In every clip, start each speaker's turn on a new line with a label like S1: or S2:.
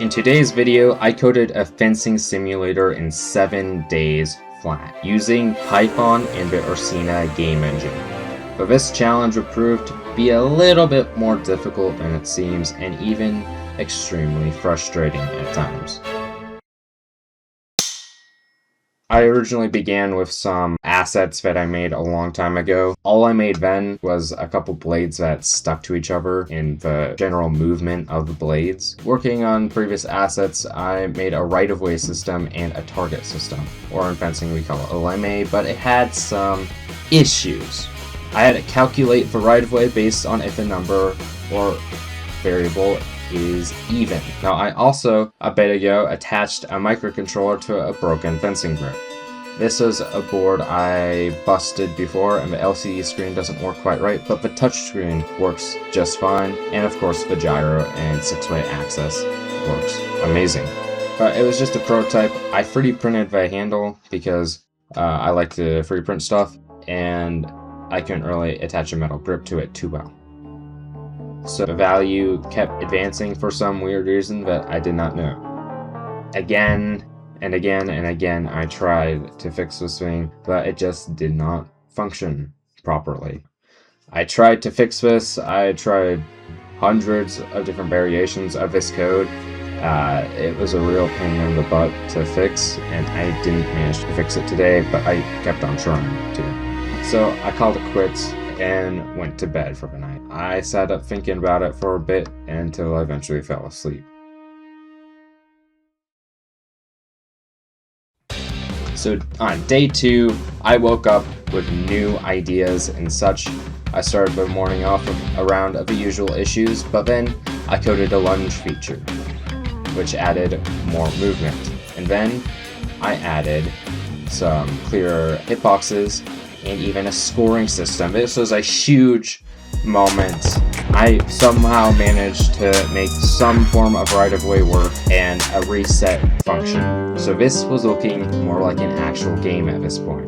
S1: In today's video, I coded a fencing simulator in 7 days flat, using Python and the Ursina game engine. But this challenge would prove to be a little bit more difficult than it seems, and even extremely frustrating at times. I originally began with some assets that I made a long time ago. All I made then was a couple blades that stuck to each other in the general movement of the blades. Working on previous assets, I made a right-of-way system and a target system, or in fencing we call it a lame, but it had some issues. I had to calculate the right-of-way based on if a number or variable is even. Now I also, a bit ago, attached a microcontroller to a broken fencing grip. This was a board I busted before, and the LCD screen doesn't work quite right, but the touchscreen works just fine, and of course the gyro and 6-way access works amazing. But it was just a prototype. I 3D printed the handle because I like to 3D print stuff, and I couldn't really attach a metal grip to it too well. So the value kept advancing for some weird reason that I did not know. Again and again and again I tried to fix this thing, but it just did not function properly. I tried to fix this. I tried hundreds of different variations of this code. It was a real pain in the butt to fix, and I didn't manage to fix it today, but I kept on trying to. So I called it quits and went to bed for the night. I sat up thinking about it for a bit until I eventually fell asleep. So on day 2, I woke up with new ideas and such. I started the morning off with a round of the usual issues, but then I coded a lunge feature, which added more movement. And then I added some clearer hitboxes and even a scoring system. This was a huge moment. I somehow managed to make some form of right-of-way work and a reset function. So this was looking more like an actual game at this point.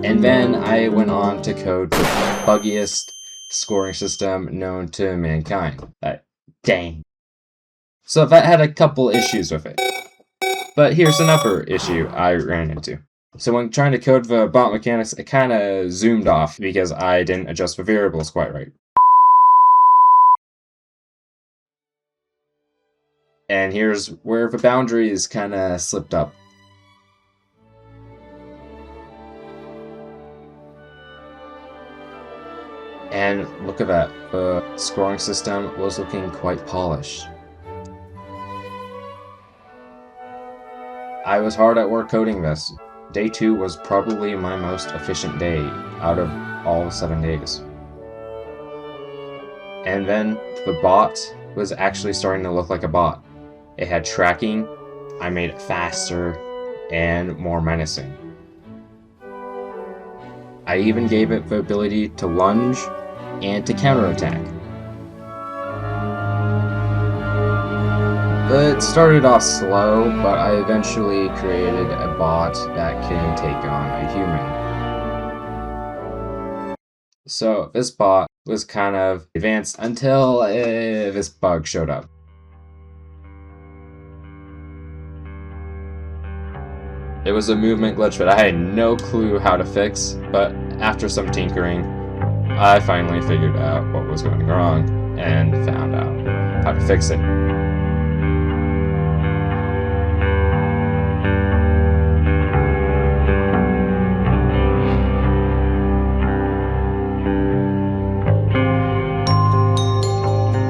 S1: And then I went on to code the buggiest scoring system known to mankind. Dang. So that had a couple issues with it. But here's another issue I ran into. So when trying to code the bot mechanics, it kind of zoomed off because I didn't adjust the variables quite right. And here's where the boundaries kind of slipped up. And look at that, the scoring system was looking quite polished. I was hard at work coding this. Day 2 was probably my most efficient day out of all 7 days. And then the bot was actually starting to look like a bot. It had tracking. I made it faster and more menacing. I even gave it the ability to lunge and to counterattack. It started off slow, but I eventually created a bot that can take on a human. So this bot was kind of advanced until this bug showed up. It was a movement glitch that I had no clue how to fix, but after some tinkering, I finally figured out what was going wrong and found out how to fix it.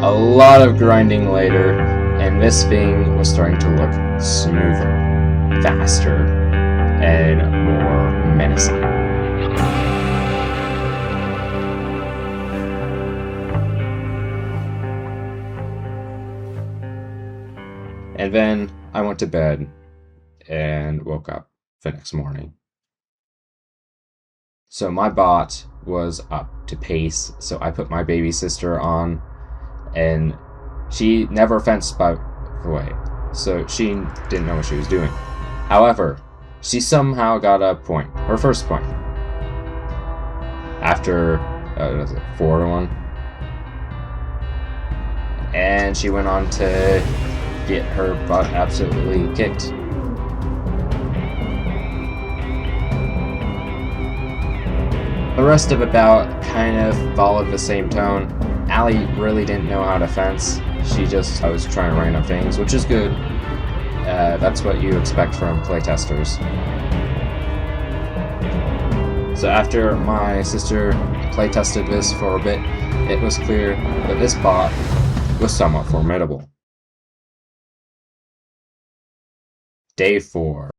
S1: A lot of grinding later, and this thing was starting to look smoother, faster, and more menacing. And then I went to bed and woke up the next morning. So my bot was up to pace, so I put my baby sister on, and she never fenced, by the way, so she didn't know what she was doing. However, she somehow got a point, her first point. After, 4-1? and she went on to get her butt absolutely kicked. The rest of About kind of followed the same tone. Allie really didn't know how to fence. I was trying random things, which is good. That's what you expect from playtesters. So after my sister playtested this for a bit, it was clear that this bot was somewhat formidable. Day 4.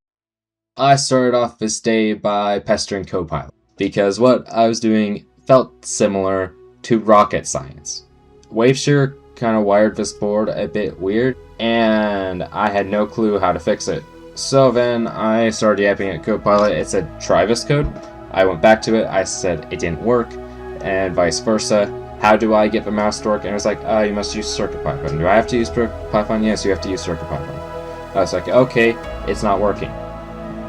S1: I started off this day by pestering Copilot, because what I was doing felt similar to rocket science. Waveshare kind of wired this board a bit weird, and I had no clue how to fix it. So then I started yapping at Copilot. It said, try this code. I went back to it, I said it didn't work, and vice versa. How do I get the mouse to work? And it was like, you must use CircuitPython. Do I have to use Python? Yes, you have to use CircuitPython. I was like, okay, it's not working.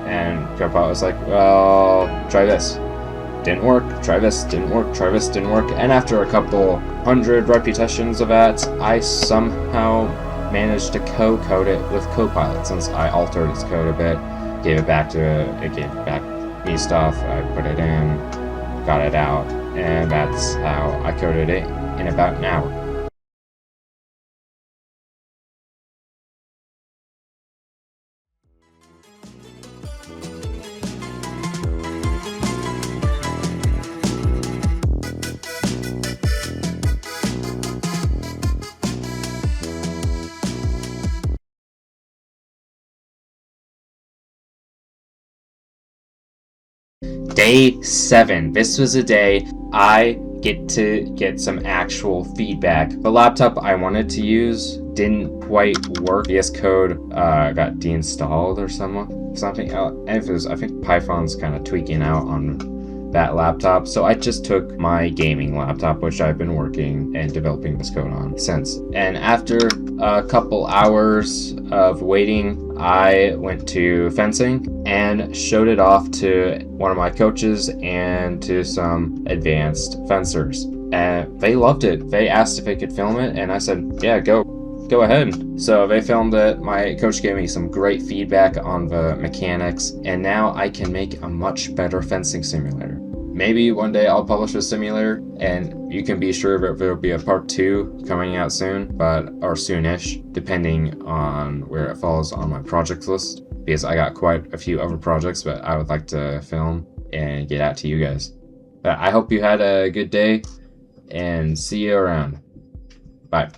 S1: And Copilot was like, well, try this. Didn't work, try this, didn't work, try this, didn't work. And after a couple hundred repetitions of that, I somehow managed to co-code it with Copilot, since I altered its code a bit, gave it back to it gave back me stuff, I put it in, got it out, and that's how I coded it in about an hour. Day 7. This was a day I get to get some actual feedback. The laptop I wanted to use didn't quite work. VS Code got deinstalled or something. I think Python's kind of tweaking out on that laptop, so I just took my gaming laptop, which I've been working and developing this code on since. And after a couple hours of waiting, I went to fencing and showed it off to one of my coaches and to some advanced fencers. And they loved it. They asked if they could film it, and I said, yeah, go ahead. So they filmed it. My coach gave me some great feedback on the mechanics, and now I can make a much better fencing simulator. Maybe one day I'll publish a simulator, and you can be sure that there will be a part 2 coming out soon, or soonish, depending on where it falls on my project list, because I got quite a few other projects that I would like to film and get out to you guys. But I hope you had a good day, and see you around. Bye.